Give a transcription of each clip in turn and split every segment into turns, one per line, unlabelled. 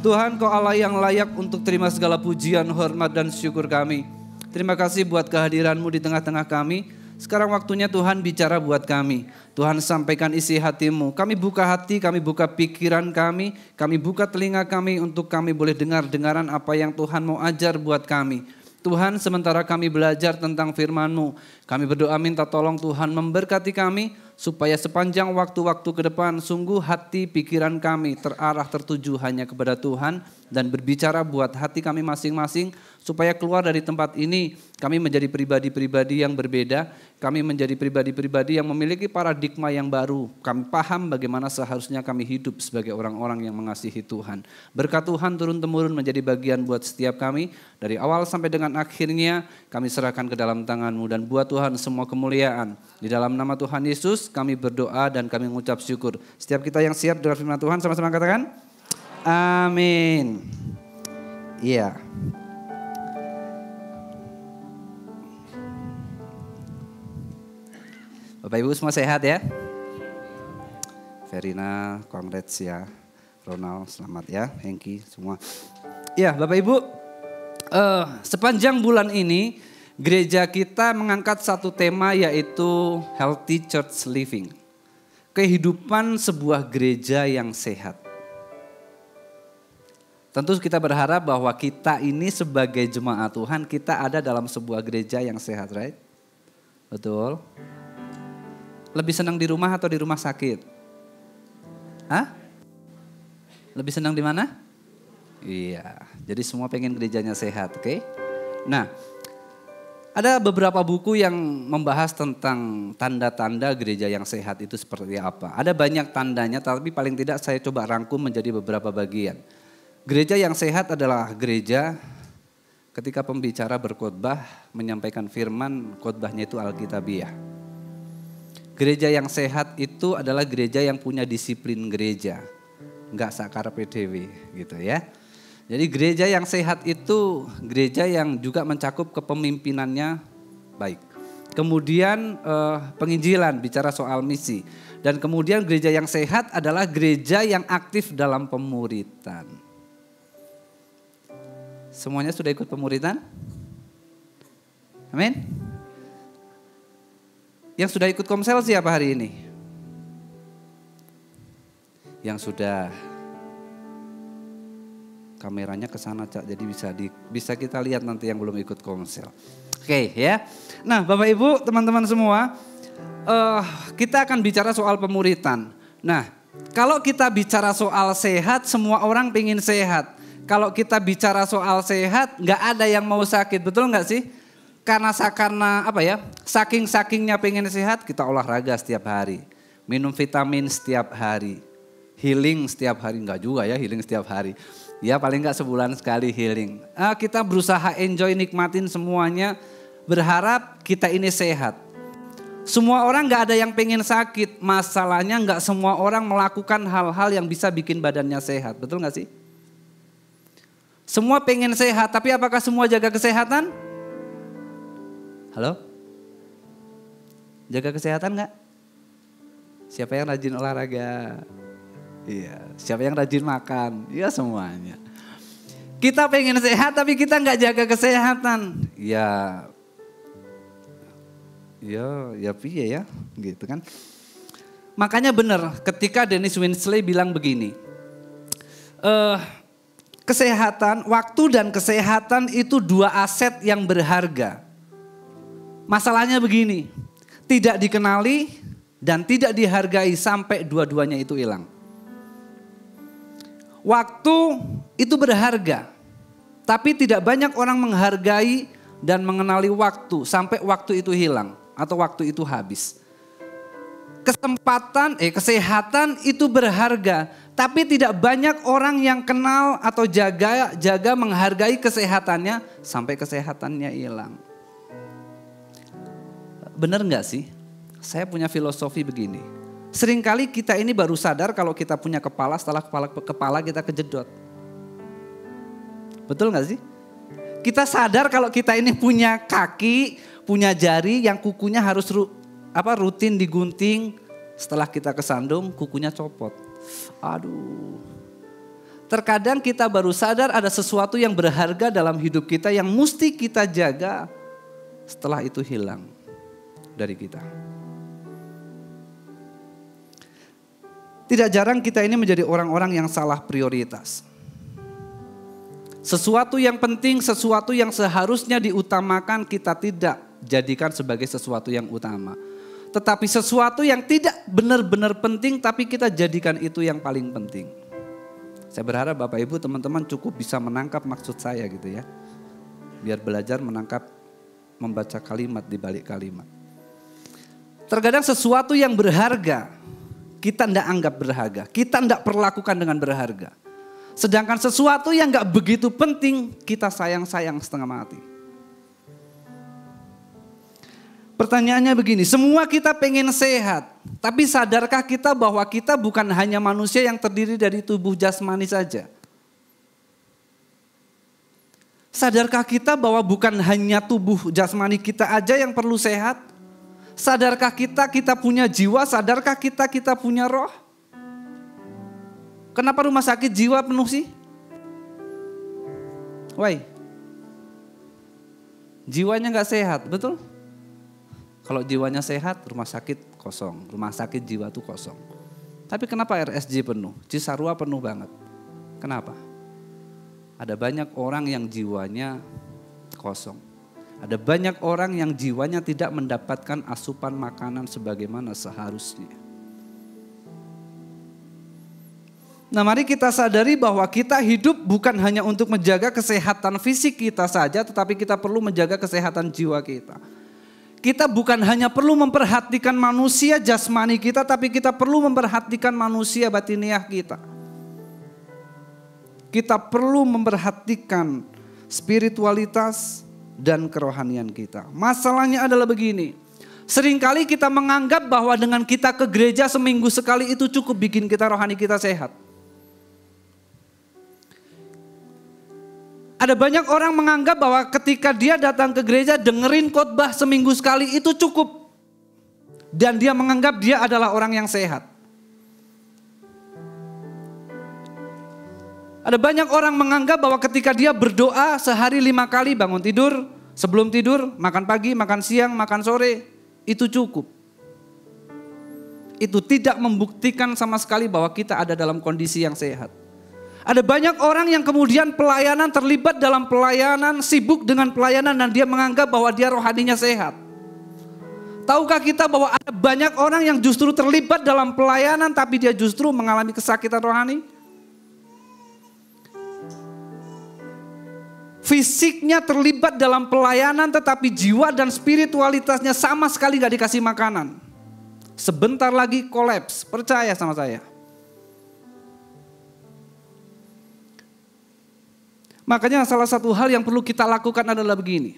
Tuhan, Kau Allah yang layak untuk terima segala pujian, hormat dan syukur kami. Terima kasih buat kehadiran-Mu di tengah-tengah kami. Sekarang waktunya Tuhan bicara buat kami. Tuhan sampaikan isi hati-Mu. Kami buka hati, kami buka pikiran kami buka telinga kami untuk kami boleh dengar-dengaran apa yang Tuhan mau ajar buat kami. Tuhan, sementara kami belajar tentang firman-Mu, kami berdoa minta tolong Tuhan memberkati kami, supaya sepanjang waktu-waktu ke depan sungguh hati pikiran kami terarah tertuju hanya kepada Tuhan dan berbicara buat hati kami masing-masing, supaya keluar dari tempat ini kami menjadi pribadi-pribadi yang berbeda, kami menjadi pribadi-pribadi yang memiliki paradigma yang baru, kami paham bagaimana seharusnya kami hidup sebagai orang-orang yang mengasihi Tuhan. Berkat Tuhan turun-temurun menjadi bagian buat setiap kami, dari awal sampai dengan akhirnya kami serahkan ke dalam tangan-Mu dan buat Tuhan semua kemuliaan. Di dalam nama Tuhan Yesus kami berdoa dan kami mengucap syukur. Setiap kita yang siap dengar firman Tuhan sama-sama katakan amin. Iya. Bapak Ibu semua sehat ya? Verina, congrats ya. Ronald, selamat ya. Hengki, semua. Ya Bapak Ibu, sepanjang bulan ini gereja kita mengangkat satu tema yaitu Healthy Church Living. Kehidupan sebuah gereja yang sehat. Tentu kita berharap bahwa kita ini sebagai jemaat Tuhan, kita ada dalam sebuah gereja yang sehat, right? Betul? Lebih senang di rumah atau di rumah sakit? Hah? Lebih senang di mana? Iya, jadi semua pengen gerejanya sehat, oke? Nah, ada beberapa buku yang membahas tentang tanda-tanda gereja yang sehat itu seperti apa. Ada banyak tandanya, tapi paling tidak saya coba rangkum menjadi beberapa bagian. Gereja yang sehat adalah gereja ketika pembicara berkhotbah menyampaikan firman, khotbahnya itu Alkitabiah. Gereja yang sehat itu adalah gereja yang punya disiplin gereja, enggak sakar PDW gitu ya. Jadi gereja yang sehat itu gereja yang juga mencakup kepemimpinannya baik. Kemudian penginjilan bicara soal misi. Dan kemudian gereja yang sehat adalah gereja yang aktif dalam pemuritan. Semuanya sudah ikut pemuritan? Amin. Yang sudah ikut komsel siapa hari ini? Yang sudah. Kameranya ke sana Cak, jadi bisa kita lihat nanti yang belum ikut komsel. Oke ya. Nah Bapak Ibu teman-teman semua, kita akan bicara soal pemuritan. Nah kalau kita bicara soal sehat, semua orang pengen sehat. Kalau kita bicara soal sehat, nggak ada yang mau sakit, betul nggak sih? Karena apa ya? Saking-sakingnya pengen sehat, kita olahraga setiap hari, minum vitamin setiap hari, healing setiap hari, enggak juga ya healing setiap hari. Ya paling enggak sebulan sekali healing. Kita berusaha enjoy, nikmatin semuanya, berharap kita ini sehat. Semua orang enggak ada yang pengen sakit, masalahnya enggak semua orang melakukan hal-hal yang bisa bikin badannya sehat, betul enggak sih? Semua pengen sehat, tapi apakah semua jaga kesehatan? Halo? Jaga kesehatan enggak? Siapa yang rajin olahraga? Iya, siapa yang rajin makan? Iya semuanya. Kita pengen sehat tapi kita nggak jaga kesehatan. Ya piye ya, gitu kan. Makanya benar ketika Dennis Winsley bilang begini. Kesehatan, waktu dan kesehatan itu dua aset yang berharga. Masalahnya begini, tidak dikenali dan tidak dihargai sampai dua-duanya itu hilang. Waktu itu berharga, tapi tidak banyak orang menghargai dan mengenali waktu sampai waktu itu hilang atau waktu itu habis. Kesehatan itu berharga, tapi tidak banyak orang yang kenal atau jaga menghargai kesehatannya sampai kesehatannya hilang. Benar nggak sih? Saya punya filosofi begini. Seringkali kita ini baru sadar kalau kita punya kepala setelah kepala kita kejedot. Betul gak sih? Kita sadar kalau kita ini punya kaki, punya jari yang kukunya harus rutin digunting. Setelah kita kesandung kukunya copot. Aduh. Terkadang kita baru sadar ada sesuatu yang berharga dalam hidup kita yang mesti kita jaga, setelah itu hilang dari kita. Tidak jarang kita ini menjadi orang-orang yang salah prioritas. Sesuatu yang penting, sesuatu yang seharusnya diutamakan kita tidak jadikan sebagai sesuatu yang utama. Tetapi sesuatu yang tidak benar-benar penting tapi kita jadikan itu yang paling penting. Saya berharap Bapak Ibu teman-teman cukup bisa menangkap maksud saya gitu ya. Biar belajar menangkap, membaca kalimat di balik kalimat. Terkadang sesuatu yang berharga kita tidak anggap berharga, kita tidak perlakukan dengan berharga. Sedangkan sesuatu yang gak begitu penting kita sayang-sayang setengah mati. Pertanyaannya begini, semua kita pengen sehat, tapi sadarkah kita bahwa kita bukan hanya manusia yang terdiri dari tubuh jasmani saja? Sadarkah kita bahwa bukan hanya tubuh jasmani kita aja yang perlu sehat? Sadarkah kita punya jiwa, sadarkah kita punya roh? Kenapa rumah sakit jiwa penuh sih? Why? Jiwanya gak sehat, betul? Kalau jiwanya sehat, rumah sakit kosong. Rumah sakit jiwa itu kosong. Tapi kenapa RSJ penuh? Cisarua penuh banget. Kenapa? Ada banyak orang yang jiwanya kosong. Ada banyak orang yang jiwanya tidak mendapatkan asupan makanan sebagaimana seharusnya. Nah, mari kita sadari bahwa kita hidup bukan hanya untuk menjaga kesehatan fisik kita saja, tetapi kita perlu menjaga kesehatan jiwa kita. Kita bukan hanya perlu memperhatikan manusia jasmani kita, tapi kita perlu memperhatikan manusia batiniah kita. Kita perlu memperhatikan spiritualitas dan kerohanian kita. Masalahnya adalah begini, seringkali kita menganggap bahwa dengan kita ke gereja seminggu sekali itu cukup bikin kita rohani kita sehat. Ada banyak orang menganggap bahwa ketika dia datang ke gereja dengerin khotbah seminggu sekali itu cukup. Dan dia menganggap dia adalah orang yang sehat. Ada banyak orang menganggap bahwa ketika dia berdoa sehari 5 kali bangun tidur, sebelum tidur, makan pagi, makan siang, makan sore, itu cukup. Itu tidak membuktikan sama sekali bahwa kita ada dalam kondisi yang sehat. Ada banyak orang yang kemudian pelayanan, terlibat dalam pelayanan, sibuk dengan pelayanan dan dia menganggap bahwa dia rohaninya sehat. Tahukah kita bahwa ada banyak orang yang justru terlibat dalam pelayanan tapi dia justru mengalami kesakitan rohani? Fisiknya terlibat dalam pelayanan tetapi jiwa dan spiritualitasnya sama sekali gak dikasih makanan. Sebentar lagi kolaps, percaya sama saya. Makanya salah satu hal yang perlu kita lakukan adalah begini.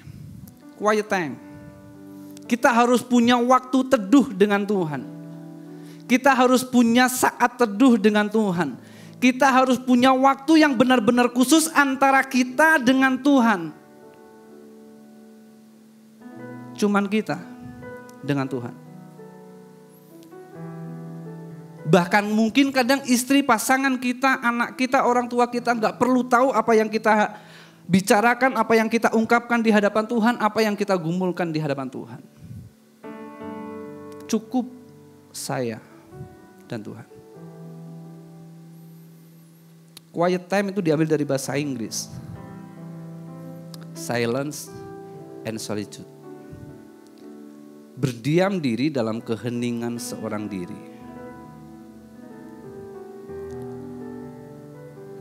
Quiet time. Kita harus punya waktu teduh dengan Tuhan. Kita harus punya saat teduh dengan Tuhan. Kita harus punya waktu yang benar-benar khusus antara kita dengan Tuhan. Cuman kita dengan Tuhan. Bahkan mungkin kadang istri, pasangan kita, anak kita, orang tua kita gak perlu tahu apa yang kita bicarakan, apa yang kita ungkapkan di hadapan Tuhan, apa yang kita gumulkan di hadapan Tuhan. Cukup saya dan Tuhan. Quiet time itu diambil dari bahasa Inggris. Silence and solitude. Berdiam diri dalam keheningan seorang diri.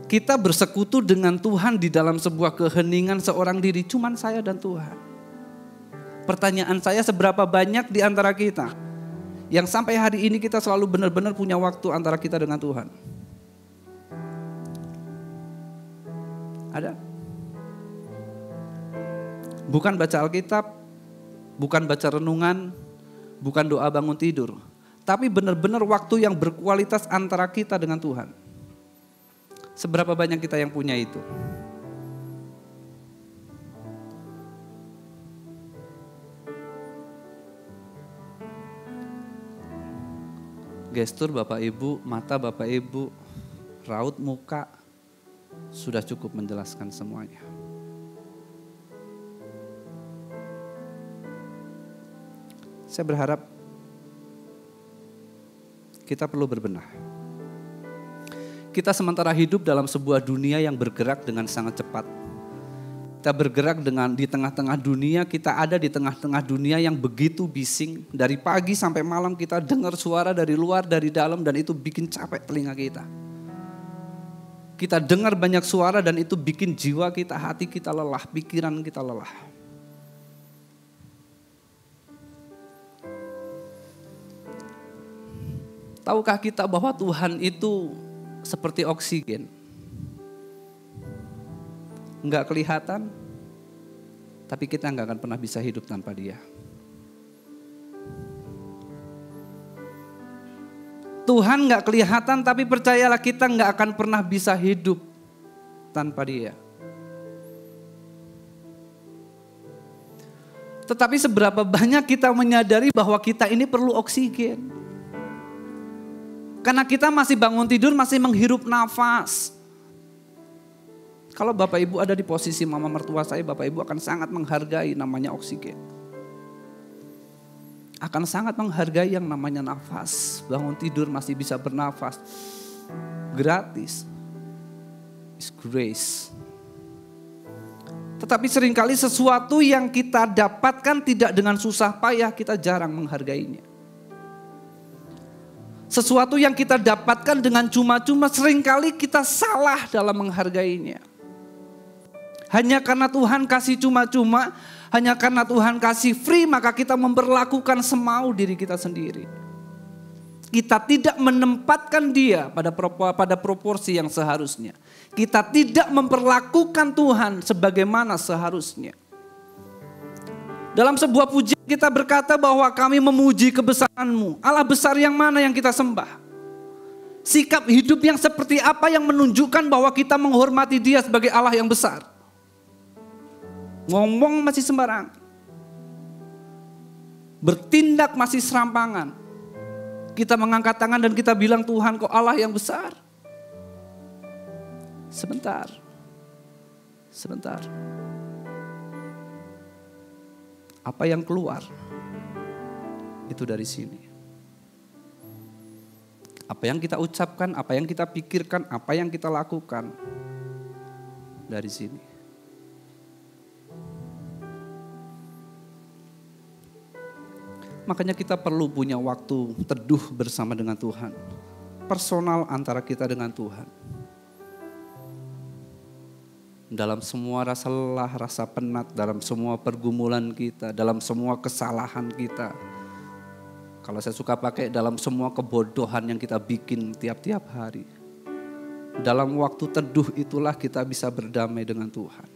Kita bersekutu dengan Tuhan di dalam sebuah keheningan seorang diri, cuman saya dan Tuhan. Pertanyaan saya, seberapa banyak di antara kita yang sampai hari ini kita selalu benar-benar punya waktu antara kita dengan Tuhan? Ada? Bukan baca Alkitab, bukan baca renungan, bukan doa bangun tidur, tapi benar-benar waktu yang berkualitas antara kita dengan Tuhan. Seberapa banyak kita yang punya itu? Gestur Bapak Ibu, mata Bapak Ibu, raut muka, sudah cukup menjelaskan semuanya. Saya berharap kita perlu berbenah. Kita sementara hidup dalam sebuah dunia yang bergerak dengan sangat cepat. Kita bergerak di tengah-tengah dunia, kita ada di tengah-tengah dunia yang begitu bising. Dari pagi sampai malam kita dengar suara dari luar, dari dalam, dan itu bikin capek telinga kita. Kita dengar banyak suara dan itu bikin jiwa kita, hati kita lelah, pikiran kita lelah. Tahukah kita bahwa Tuhan itu seperti oksigen? Enggak kelihatan, tapi kita enggak akan pernah bisa hidup tanpa Dia. Tuhan enggak kelihatan, tapi percayalah kita enggak akan pernah bisa hidup tanpa Dia. Tetapi seberapa banyak kita menyadari bahwa kita ini perlu oksigen? Karena kita masih bangun tidur, masih menghirup nafas. Kalau Bapak Ibu ada di posisi mama mertua saya, Bapak Ibu akan sangat menghargai namanya oksigen. Akan sangat menghargai yang namanya nafas. Bangun tidur masih bisa bernafas. Gratis. It's grace. Tetapi seringkali sesuatu yang kita dapatkan tidak dengan susah payah, kita jarang menghargainya. Sesuatu yang kita dapatkan dengan cuma-cuma seringkali kita salah dalam menghargainya. Hanya karena Tuhan kasih cuma-cuma, hanya karena Tuhan kasih free, maka kita memperlakukan semau diri kita sendiri. Kita tidak menempatkan Dia pada proporsi yang seharusnya. Kita tidak memperlakukan Tuhan sebagaimana seharusnya. Dalam sebuah pujian kita berkata bahwa kami memuji kebesaran-Mu. Allah besar yang mana yang kita sembah? Sikap hidup yang seperti apa yang menunjukkan bahwa kita menghormati Dia sebagai Allah yang besar? Ngomong masih sembarang. Bertindak masih serampangan. Kita mengangkat tangan dan kita bilang, Tuhan kok Allah yang besar. Sebentar. Apa yang keluar itu dari sini. Apa yang kita ucapkan, apa yang kita pikirkan, apa yang kita lakukan dari sini. Makanya kita perlu punya waktu teduh bersama dengan Tuhan. Personal antara kita dengan Tuhan. Dalam semua rasa lelah, rasa penat, dalam semua pergumulan kita, dalam semua kesalahan kita. Kalau saya suka pakai dalam semua kebodohan yang kita bikin tiap-tiap hari. Dalam waktu teduh itulah kita bisa berdamai dengan Tuhan.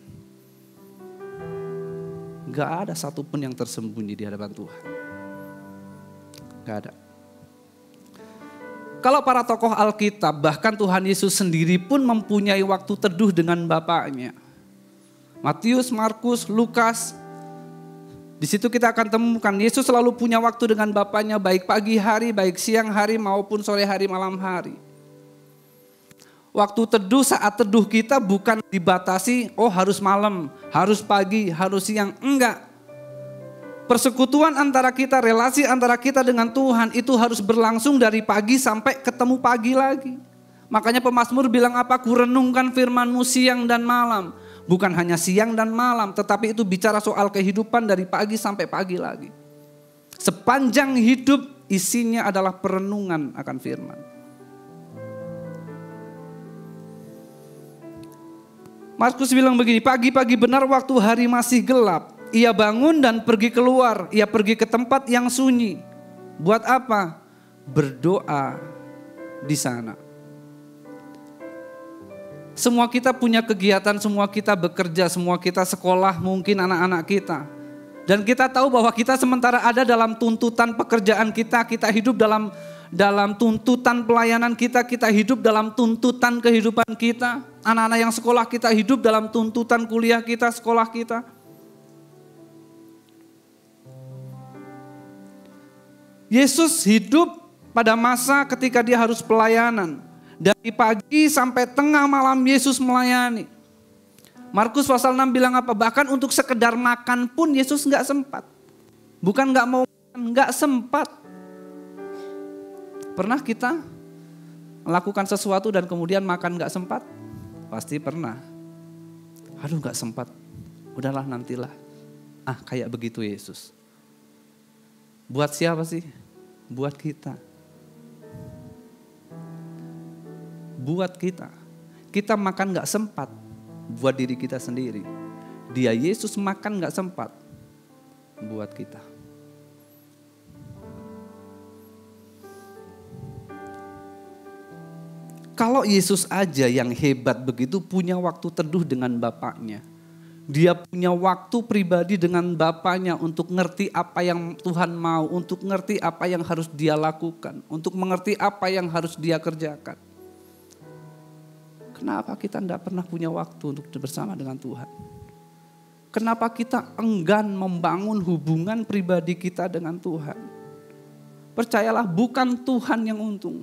Gak ada satupun yang tersembunyi di hadapan Tuhan. Gak ada. Kalau para tokoh Alkitab, bahkan Tuhan Yesus sendiri pun mempunyai waktu teduh dengan Bapaknya. Matius, Markus, Lukas. Di situ kita akan temukan Yesus selalu punya waktu dengan Bapaknya, baik pagi hari, baik siang hari, maupun sore hari, malam hari. Waktu teduh, saat teduh kita bukan dibatasi, oh harus malam, harus pagi, harus siang. Enggak. Persekutuan antara kita, relasi antara kita dengan Tuhan itu harus berlangsung dari pagi sampai ketemu pagi lagi. Makanya pemazmur bilang apa? Kurenungkan firman-Mu siang dan malam. Bukan hanya siang dan malam, tetapi itu bicara soal kehidupan dari pagi sampai pagi lagi. Sepanjang hidup isinya adalah perenungan akan firman. Markus bilang begini, pagi-pagi benar waktu hari masih gelap. Ia bangun dan pergi keluar, ia pergi ke tempat yang sunyi. Buat apa? Berdoa di sana. Semua kita punya kegiatan, semua kita bekerja, semua kita sekolah, mungkin anak-anak kita. Dan kita tahu bahwa kita sementara ada dalam tuntutan pekerjaan kita, kita hidup dalam tuntutan pelayanan kita hidup dalam tuntutan kehidupan kita. Anak-anak yang sekolah kita hidup dalam tuntutan kuliah kita, sekolah kita. Yesus hidup pada masa ketika dia harus pelayanan. Dari pagi sampai tengah malam Yesus melayani. Markus pasal 6 bilang apa? Bahkan untuk sekedar makan pun Yesus nggak sempat. Bukan nggak mau makan, nggak sempat. Pernah kita melakukan sesuatu dan kemudian makan nggak sempat? Pasti pernah. Aduh nggak sempat, udahlah nantilah. Kayak begitu Yesus. Buat siapa sih? Buat kita. Buat kita. Kita makan gak sempat buat diri kita sendiri. Dia Yesus makan gak sempat buat kita. Kalau Yesus aja yang hebat begitu punya waktu teduh dengan Bapaknya. Dia punya waktu pribadi dengan Bapaknya untuk ngerti apa yang Tuhan mau, untuk ngerti apa yang harus dia lakukan, untuk mengerti apa yang harus dia kerjakan. Kenapa kita tidak pernah punya waktu untuk bersama dengan Tuhan? Kenapa kita enggan membangun hubungan pribadi kita dengan Tuhan? Percayalah, bukan Tuhan yang untung.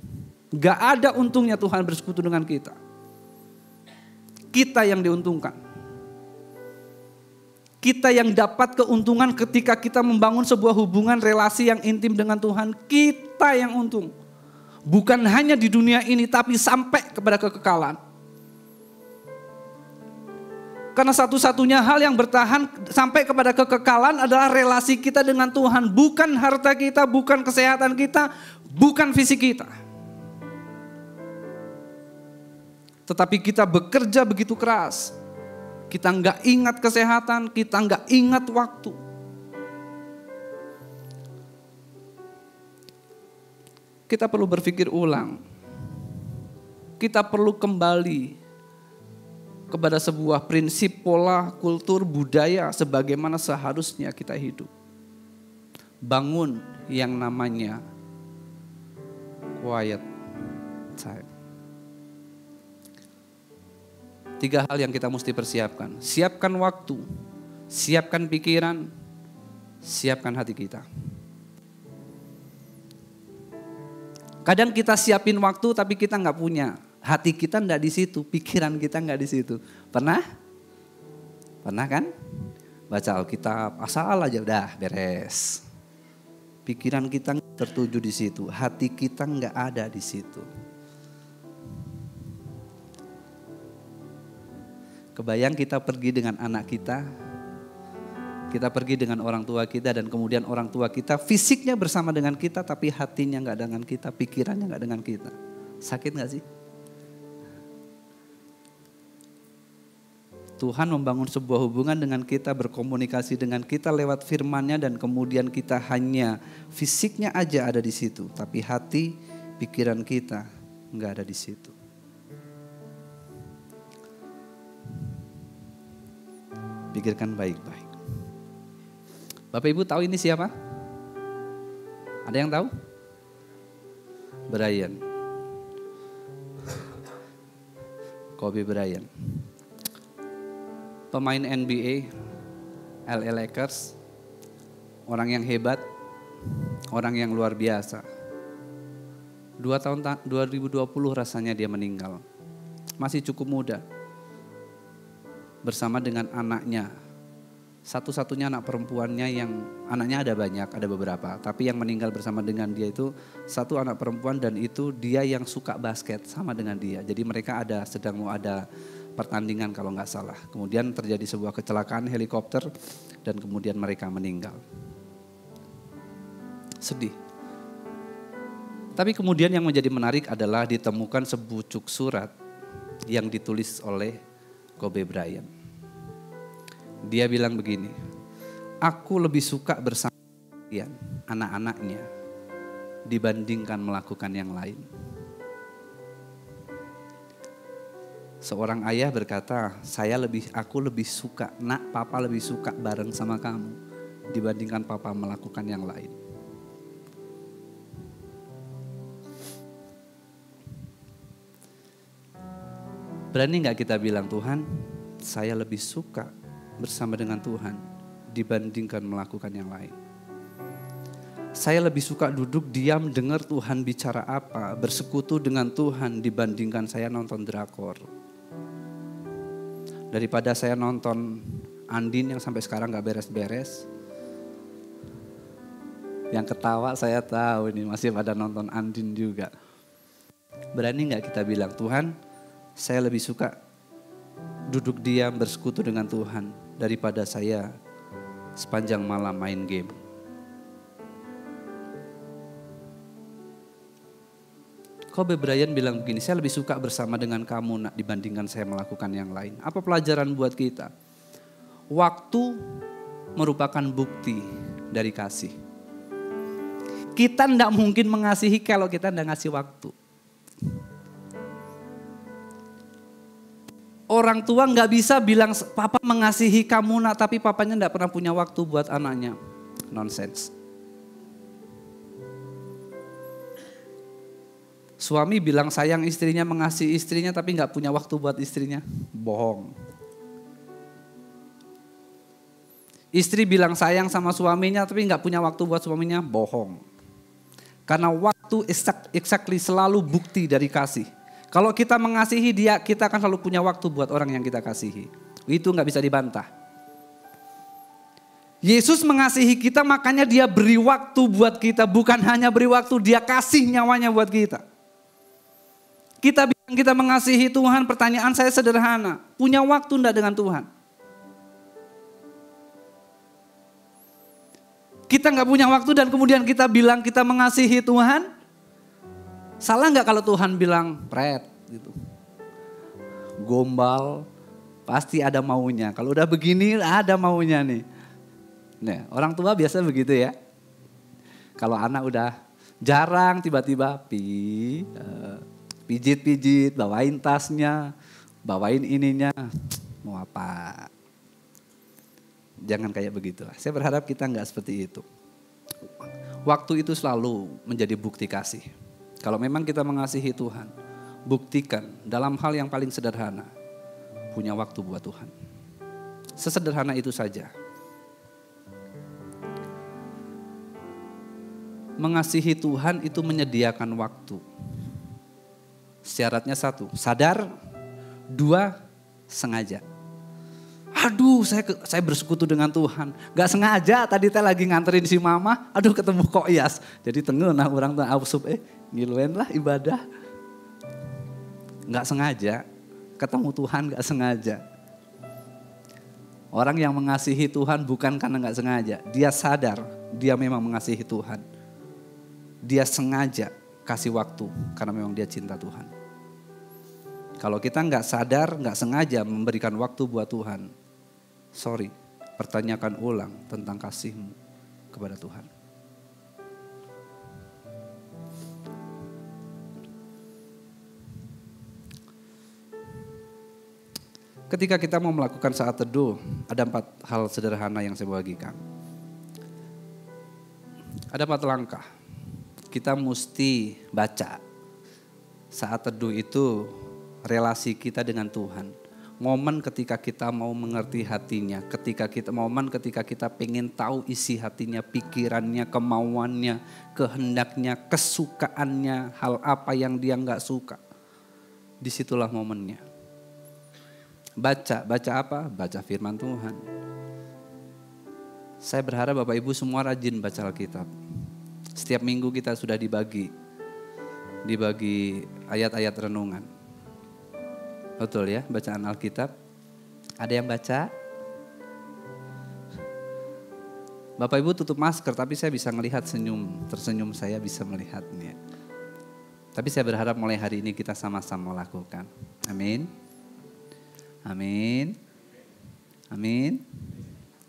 Gak ada untungnya Tuhan bersekutu dengan kita. Kita yang diuntungkan. Kita yang dapat keuntungan ketika kita membangun sebuah hubungan relasi yang intim dengan Tuhan. Kita yang untung. Bukan hanya di dunia ini tapi sampai kepada kekekalan. Karena satu-satunya hal yang bertahan sampai kepada kekekalan adalah relasi kita dengan Tuhan. Bukan harta kita, bukan kesehatan kita, bukan fisik kita. Tetapi kita bekerja begitu keras. Kita nggak ingat kesehatan, kita nggak ingat waktu. Kita perlu berpikir ulang. Kita perlu kembali kepada sebuah prinsip, pola, kultur, budaya sebagaimana seharusnya kita hidup. Bangun yang namanya quiet time. 3 hal yang kita mesti persiapkan. Siapkan waktu, siapkan pikiran, siapkan hati kita. Kadang kita siapin waktu tapi kita nggak punya. Hati kita enggak di situ, pikiran kita enggak di situ. Pernah? Pernah kan? Baca Alkitab, asal aja udah beres. Pikiran kita tertuju di situ, hati kita enggak ada di situ. Kebayang kita pergi dengan anak kita pergi dengan orang tua kita dan kemudian orang tua kita fisiknya bersama dengan kita tapi hatinya enggak dengan kita, pikirannya enggak dengan kita. Sakit enggak sih? Tuhan membangun sebuah hubungan dengan kita, berkomunikasi dengan kita lewat firman-Nya dan kemudian kita hanya fisiknya aja ada di situ, tapi hati, pikiran kita enggak ada di situ. Pikirkan baik-baik. Bapak Ibu tahu ini siapa? Ada yang tahu? Bryant. Kobe Bryant. Pemain NBA, LA Lakers, orang yang hebat, orang yang luar biasa. 2020 rasanya dia meninggal. Masih cukup muda. Bersama dengan anaknya. Satu-satunya anak perempuannya yang anaknya ada banyak, ada beberapa. Tapi yang meninggal bersama dengan dia itu satu anak perempuan dan itu dia yang suka basket sama dengan dia. Jadi mereka sedang mau ada pertandingan kalau nggak salah. Kemudian terjadi sebuah kecelakaan helikopter dan kemudian mereka meninggal. Sedih. Tapi kemudian yang menjadi menarik adalah ditemukan sebucuk surat yang ditulis oleh Kobe Bryant. Dia bilang begini, aku lebih suka bersama kalian, anak-anaknya, dibandingkan melakukan yang lain. Seorang ayah berkata, aku lebih suka, papa lebih suka bareng sama kamu dibandingkan papa melakukan yang lain. Berani gak kita bilang, Tuhan, saya lebih suka bersama dengan Tuhan dibandingkan melakukan yang lain. Saya lebih suka duduk diam dengar Tuhan bicara apa, bersekutu dengan Tuhan dibandingkan saya nonton drakor. Daripada saya nonton Andin yang sampai sekarang gak beres-beres. Yang ketawa saya tahu ini masih pada nonton Andin juga. Berani gak kita bilang, Tuhan saya lebih suka duduk diam bersekutu dengan Tuhan daripada saya sepanjang malam main game. Kobe Bryant bilang begini, saya lebih suka bersama dengan kamu nak dibandingkan saya melakukan yang lain. Apa pelajaran buat kita? Waktu merupakan bukti dari kasih. Kita tidak mungkin mengasihi kalau kita tidak ngasih waktu. Orang tua nggak bisa bilang papa mengasihi kamu nak, tapi papanya tidak pernah punya waktu buat anaknya. Nonsense. Suami bilang sayang istrinya, mengasihi istrinya, tapi nggak punya waktu buat istrinya. Bohong. Istri bilang sayang sama suaminya, tapi nggak punya waktu buat suaminya. Bohong. Karena waktu exactly selalu bukti dari kasih. Kalau kita mengasihi dia, kita akan selalu punya waktu buat orang yang kita kasihi. Itu nggak bisa dibantah. Yesus mengasihi kita, makanya dia beri waktu buat kita. Bukan hanya beri waktu, dia kasih nyawanya buat kita. Kita bilang kita mengasihi Tuhan, pertanyaan saya sederhana. Punya waktu enggak dengan Tuhan? Kita enggak punya waktu dan kemudian kita bilang kita mengasihi Tuhan. Salah enggak kalau Tuhan bilang pret gitu. Gombal, pasti ada maunya. Kalau udah begini ada maunya nih. Nah, orang tua biasa begitu ya. Kalau anak udah jarang tiba-tiba pijit-pijit, bawain tasnya, bawain ininya, mau apa? Jangan kayak begitulah. Saya berharap kita enggak seperti itu. Waktu itu selalu menjadi bukti kasih. Kalau memang kita mengasihi Tuhan, buktikan dalam hal yang paling sederhana, punya waktu buat Tuhan. Sesederhana itu saja. Mengasihi Tuhan itu menyediakan waktu. Syaratnya satu, sadar. Dua, sengaja. Aduh, saya bersekutu dengan Tuhan. Gak sengaja tadi saya lagi nganterin si mama, aduh ketemu kok Yas. Jadi tengah nah orang tuh ausup ngiluin lah ibadah. Gak sengaja, ketemu Tuhan gak sengaja. Orang yang mengasihi Tuhan bukan karena gak sengaja. Dia sadar, dia memang mengasihi Tuhan. Dia sengaja kasih waktu karena memang dia cinta Tuhan. Kalau kita nggak sadar, nggak sengaja memberikan waktu buat Tuhan, sorry, pertanyakan ulang tentang kasihmu kepada Tuhan. Ketika kita mau melakukan saat teduh, ada 4 hal sederhana yang saya bagikan. Ada 4 langkah. Kita mesti baca. Saat teduh itu relasi kita dengan Tuhan. Momen ketika kita mau mengerti hatinya. Momen ketika kita pengen tahu isi hatinya, pikirannya, kemauannya, kehendaknya, kesukaannya, hal apa yang dia gak suka. Disitulah momennya. Baca apa? Baca firman Tuhan. Saya berharap Bapak Ibu semua rajin baca Alkitab. Setiap minggu kita sudah dibagi ayat-ayat renungan. Betul ya, bacaan Alkitab. Ada yang baca? Bapak Ibu tutup masker, tapi saya bisa melihat tersenyum saya bisa melihatnya. Tapi saya berharap mulai hari ini kita sama-sama melakukan. Amin. Amin. Amin.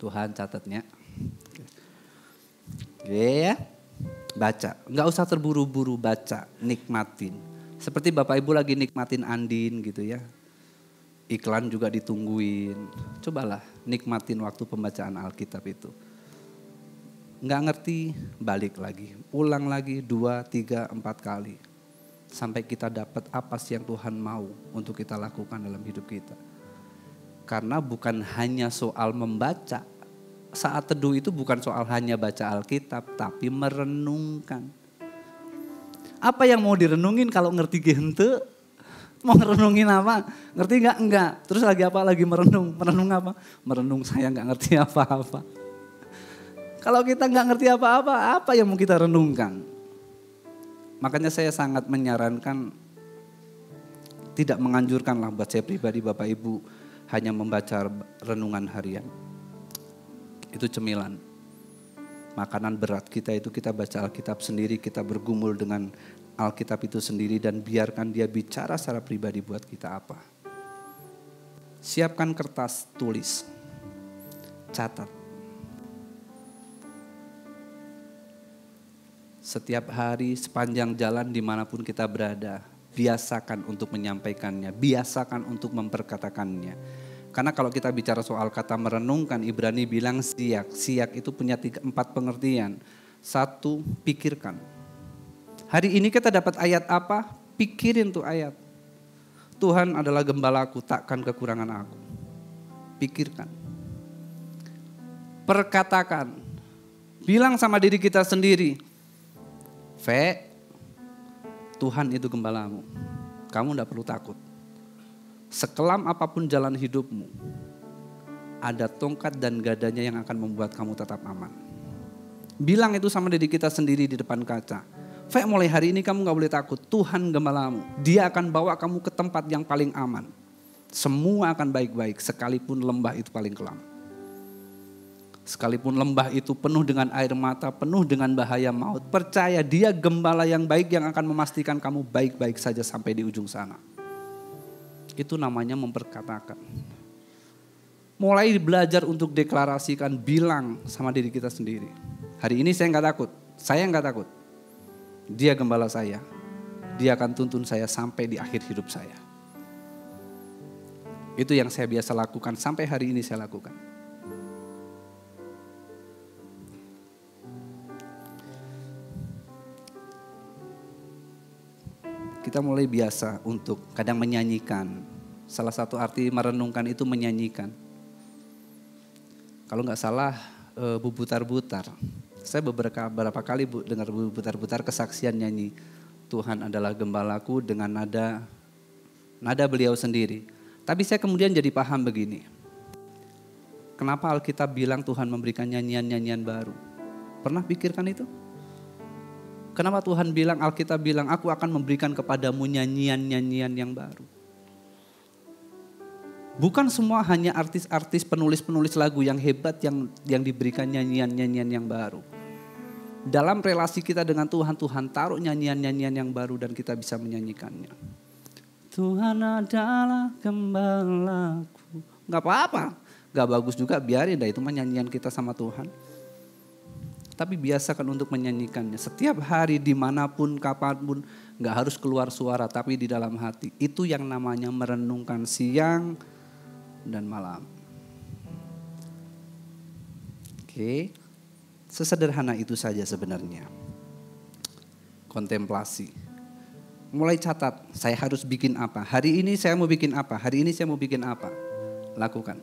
Tuhan catatnya. Oke ya. Baca, nggak usah terburu-buru baca, nikmatin. Seperti Bapak Ibu lagi nikmatin Andin gitu ya. Iklan juga ditungguin. Cobalah nikmatin waktu pembacaan Alkitab itu. Nggak ngerti, balik lagi. Ulang lagi 2, 3, 4 kali. Sampai kita dapat apa sih yang Tuhan mau untuk kita lakukan dalam hidup kita. Karena bukan hanya soal membaca, saat teduh itu bukan soal hanya baca Alkitab, tapi merenungkan. Apa yang mau direnungin kalau ngerti gente? Mau merenungin apa? Ngerti nggak? Enggak. Terus lagi apa? Lagi merenung. Merenung apa? Merenung saya nggak ngerti apa-apa. Kalau kita nggak ngerti apa-apa, apa yang mau kita renungkan? Makanya saya sangat menyarankan, tidak menganjurkanlah buat saya pribadi Bapak Ibu hanya membaca renungan harian. Itu cemilan. Makanan berat kita itu kita baca Alkitab sendiri, kita bergumul dengan Alkitab itu sendiri dan biarkan dia bicara secara pribadi buat kita apa. Siapkan kertas, tulis, catat. Setiap hari sepanjang jalan dimanapun kita berada, biasakan untuk menyampaikannya, biasakan untuk memperkatakannya. Karena kalau kita bicara soal kata merenungkan, Ibrani bilang siak. Siak itu punya 4 pengertian. 1, pikirkan. Hari ini kita dapat ayat apa? Pikirin tuh ayat. Tuhan adalah gembalaku, takkan kekurangan aku. Pikirkan. Perkatakan. Bilang sama diri kita sendiri. Tuhan itu gembalamu. Kamu tidak perlu takut. Sekelam apapun jalan hidupmu, ada tongkat dan gadanya yang akan membuat kamu tetap aman. Bilang itu sama diri kita sendiri di depan kaca. Mulai hari ini kamu gak boleh takut. Tuhan gembalamu. Dia akan bawa kamu ke tempat yang paling aman. Semua akan baik-baik sekalipun lembah itu paling kelam. Sekalipun lembah itu penuh dengan air mata, penuh dengan bahaya maut. Percaya dia gembala yang baik yang akan memastikan kamu baik-baik saja sampai di ujung sana. Itu namanya memperkatakan. Mulai belajar untuk deklarasikan, bilang sama diri kita sendiri. Hari ini saya nggak takut, saya nggak takut. Dia gembala saya, dia akan tuntun saya sampai di akhir hidup saya. Itu yang saya biasa lakukan, sampai hari ini saya lakukan. Kita mulai biasa untuk kadang menyanyikan. Salah satu arti merenungkan itu menyanyikan. Kalau nggak salah bubutar-butar. Saya beberapa kali dengar bubutar-butar kesaksian nyanyi. Tuhan adalah gembalaku dengan nada beliau sendiri. Tapi saya kemudian jadi paham begini. Kenapa Alkitab bilang Tuhan memberikan nyanyian-nyanyian baru? Pernah pikirkan itu? Kenapa Tuhan bilang, Alkitab bilang, aku akan memberikan kepadamu nyanyian-nyanyian yang baru. Bukan semua hanya artis-artis, penulis-penulis lagu yang hebat yang diberikan nyanyian-nyanyian yang baru. Dalam relasi kita dengan Tuhan, Tuhan taruh nyanyian-nyanyian yang baru dan kita bisa menyanyikannya. Tuhan adalah gembalaku. Gak apa-apa, gak bagus juga, biarin dah itu mah nyanyian kita sama Tuhan. Tapi biasakan untuk menyanyikannya. Setiap hari dimanapun, kapanpun, gak harus keluar suara tapi di dalam hati. Itu yang namanya merenungkan siang dan malam. Oke, sesederhana itu saja sebenarnya. Kontemplasi. Mulai catat, saya harus bikin apa. Hari ini saya mau bikin apa, hari ini saya mau bikin apa. Lakukan.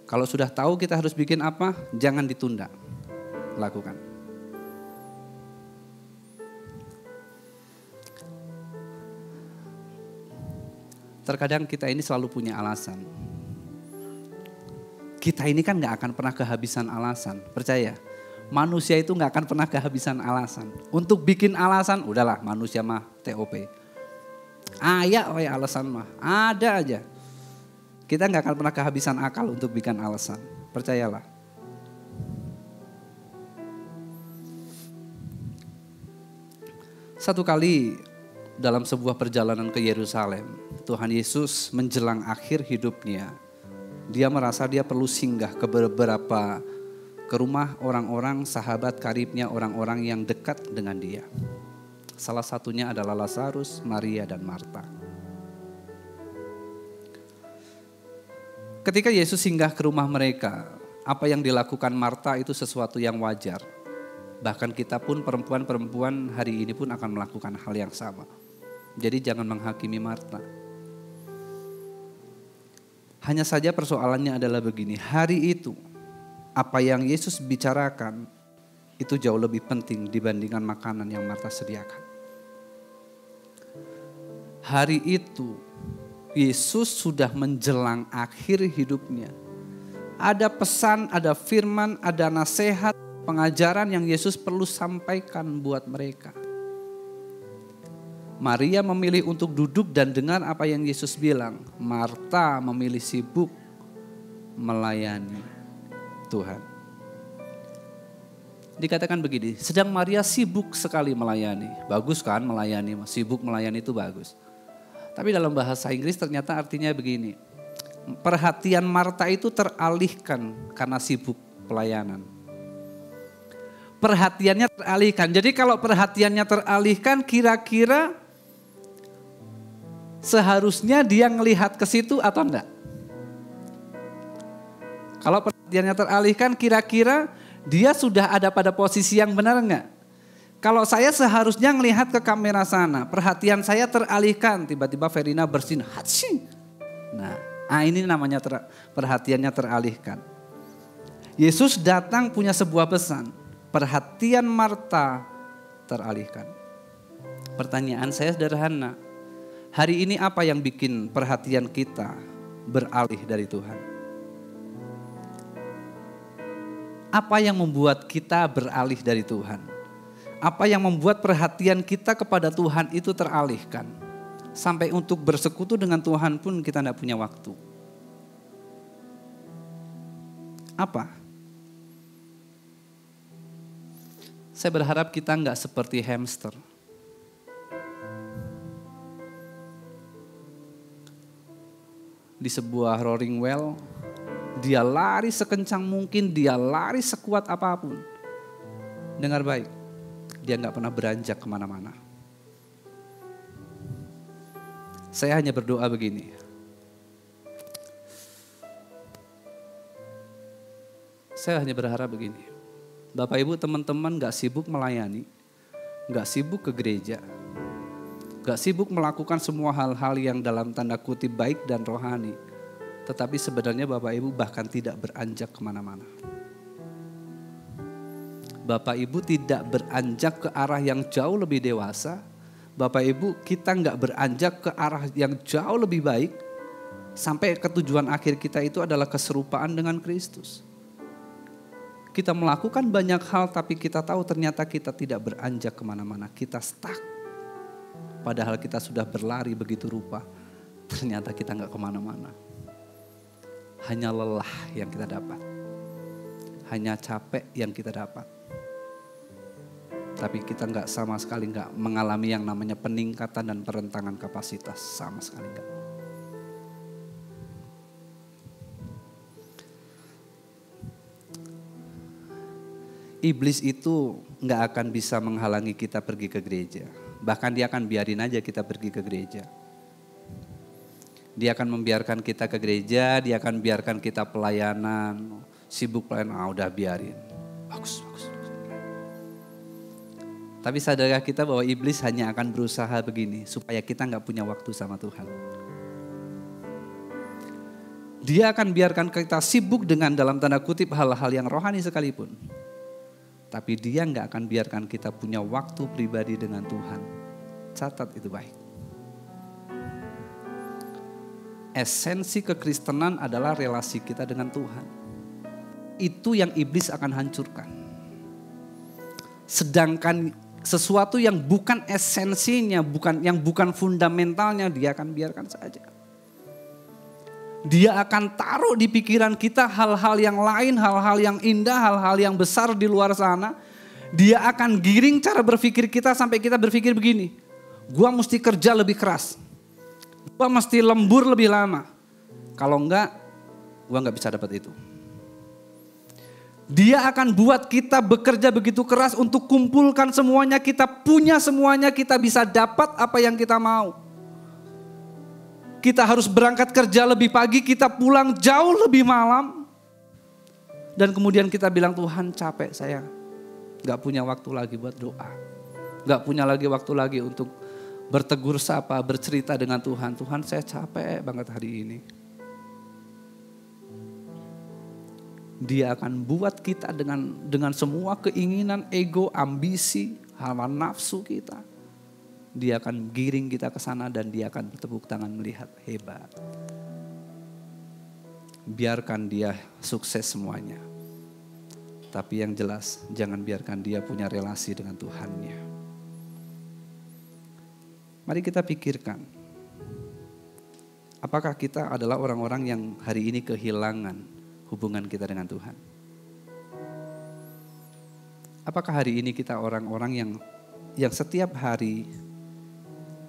Kalau sudah tahu kita harus bikin apa, jangan ditunda. Lakukan. Terkadang kita ini selalu punya alasan. Kita ini kan gak akan pernah kehabisan alasan, percaya. Manusia itu gak akan pernah kehabisan alasan. Untuk bikin alasan, udahlah manusia mah TOP. Alasan mah, ada aja. Kita gak akan pernah kehabisan akal untuk bikin alasan, percayalah. Satu kali dalam sebuah perjalanan ke Yerusalem, Tuhan Yesus menjelang akhir hidupnya, dia merasa dia perlu singgah ke rumah orang-orang sahabat karibnya, orang-orang yang dekat dengan dia. Salah satunya adalah Lazarus, Maria dan Marta. Ketika Yesus singgah ke rumah mereka, apa yang dilakukan Marta itu sesuatu yang wajar. Bahkan kita pun perempuan-perempuan hari ini pun akan melakukan hal yang sama. Jadi jangan menghakimi Marta. Hanya saja persoalannya adalah begini, hari itu apa yang Yesus bicarakan itu jauh lebih penting dibandingkan makanan yang Marta sediakan. Hari itu Yesus sudah menjelang akhir hidupnya. Ada pesan, ada firman, ada nasihat, pengajaran yang Yesus perlu sampaikan buat mereka. Maria memilih untuk duduk dan dengar apa yang Yesus bilang. Marta memilih sibuk melayani Tuhan. Dikatakan begini, sedang Maria sibuk sekali melayani. Bagus kan melayani, sibuk melayani itu bagus. Tapi dalam bahasa Inggris ternyata artinya begini. Perhatian Marta itu teralihkan karena sibuk pelayanan. Perhatiannya teralihkan. Jadi kalau perhatiannya teralihkan, kira-kira seharusnya dia ngelihat ke situ atau enggak? Kalau perhatiannya teralihkan, kira-kira dia sudah ada pada posisi yang benar enggak? Kalau saya seharusnya ngelihat ke kamera sana, perhatian saya teralihkan, tiba-tiba Verina bersin, hatsi. Nah, ini namanya perhatiannya teralihkan. Yesus datang punya sebuah pesan, perhatian Marta teralihkan. Pertanyaan saya sederhana, hari ini apa yang bikin perhatian kita beralih dari Tuhan? Apa yang membuat kita beralih dari Tuhan? Apa yang membuat perhatian kita kepada Tuhan itu teralihkan? Sampai untuk bersekutu dengan Tuhan pun kita tidak punya waktu. Apa? Saya berharap kita enggak seperti hamster. Di sebuah roaring well, dia lari sekencang mungkin, dia lari sekuat apapun. Dengar baik, dia enggak pernah beranjak kemana-mana. Saya hanya berdoa begini. Saya hanya berharap begini. Bapak Ibu teman-teman gak sibuk melayani, gak sibuk ke gereja, gak sibuk melakukan semua hal-hal yang dalam tanda kutip baik dan rohani. Tetapi sebenarnya Bapak Ibu bahkan tidak beranjak kemana-mana. Bapak Ibu tidak beranjak ke arah yang jauh lebih dewasa. Bapak Ibu kita gak beranjak ke arah yang jauh lebih baik. Sampai ke tujuan akhir kita itu adalah keserupaan dengan Kristus. Kita melakukan banyak hal tapi kita tahu ternyata kita tidak beranjak kemana-mana. Kita stuck. Padahal kita sudah berlari begitu rupa. Ternyata kita gak kemana-mana. Hanya lelah yang kita dapat. Hanya capek yang kita dapat. Tapi kita gak sama sekali gak mengalami yang namanya peningkatan dan perentangan kapasitas. Sama sekali gak. Iblis itu gak akan bisa menghalangi kita pergi ke gereja. Bahkan dia akan biarin aja kita pergi ke gereja. Dia akan membiarkan kita ke gereja, dia akan biarkan kita pelayanan, sibuk pelayanan, udah biarin. Bagus. Tapi sadarkah kita bahwa iblis hanya akan berusaha begini, supaya kita gak punya waktu sama Tuhan. Dia akan biarkan kita sibuk dengan dalam tanda kutip hal-hal yang rohani sekalipun. Tapi dia gak akan biarkan kita punya waktu pribadi dengan Tuhan. Catat itu baik. Esensi kekristenan adalah relasi kita dengan Tuhan. Itu yang iblis akan hancurkan. Sedangkan sesuatu yang bukan esensinya, yang bukan fundamentalnya, dia akan biarkan saja. Dia akan taruh di pikiran kita hal-hal yang lain, hal-hal yang indah, hal-hal yang besar di luar sana. Dia akan giring cara berpikir kita sampai kita berpikir begini. Gua mesti kerja lebih keras. Gua mesti lembur lebih lama. Kalau enggak, gua enggak bisa dapat itu. Dia akan buat kita bekerja begitu keras untuk kumpulkan semuanya, kita punya semuanya, kita bisa dapat apa yang kita mau. Kita harus berangkat kerja lebih pagi, kita pulang jauh lebih malam. Dan kemudian kita bilang, Tuhan capek saya. Gak punya waktu lagi buat doa. Gak punya lagi waktu lagi untuk bertegur sapa, bercerita dengan Tuhan. Tuhan saya capek banget hari ini. Dia akan buat kita dengan semua keinginan, ego, ambisi, hawa nafsu kita. Dia akan giring kita ke sana dan dia akan bertepuk tangan melihat hebat. Biarkan dia sukses semuanya. Tapi yang jelas jangan biarkan dia punya relasi dengan Tuhannya. Mari kita pikirkan. Apakah kita adalah orang-orang yang hari ini kehilangan hubungan kita dengan Tuhan? Apakah hari ini kita orang-orang yang setiap hari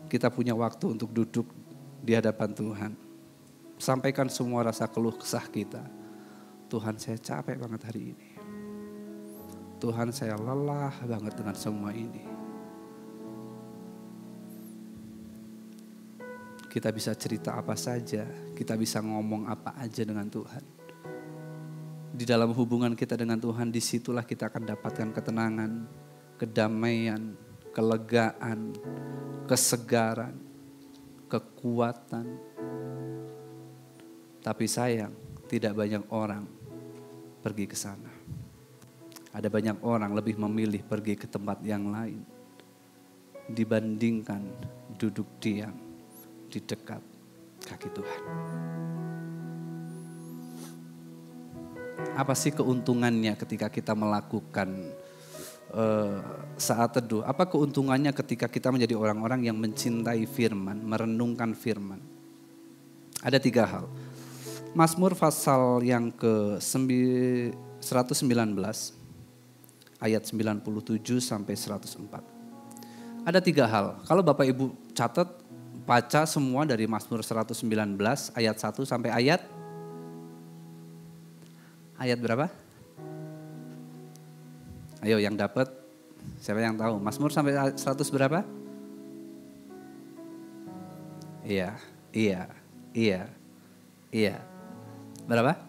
kita punya waktu untuk duduk di hadapan Tuhan. Sampaikan semua rasa keluh kesah kita. Tuhan, saya capek banget hari ini. Tuhan, saya lelah banget dengan semua ini. Kita bisa cerita apa saja, kita bisa ngomong apa aja dengan Tuhan. Di dalam hubungan kita dengan Tuhan, disitulah kita akan dapatkan ketenangan, kedamaian, kelegaan, kesegaran, kekuatan. Tapi sayang, tidak banyak orang pergi ke sana. Ada banyak orang lebih memilih pergi ke tempat yang lain dibandingkan duduk diam di dekat kaki Tuhan. Apa sih keuntungannya ketika kita melakukan saat teduh? Apa keuntungannya ketika kita menjadi orang-orang yang mencintai firman, merenungkan firman? Ada 3 hal. Mazmur pasal yang ke 119 ayat 97 sampai 104. Ada 3 hal. Kalau Bapak Ibu catat, baca semua dari Mazmur 119 ayat 1 sampai ayat berapa? Ayo yang dapat, siapa yang tahu? Mazmur sampai 100 berapa? Iya. Berapa?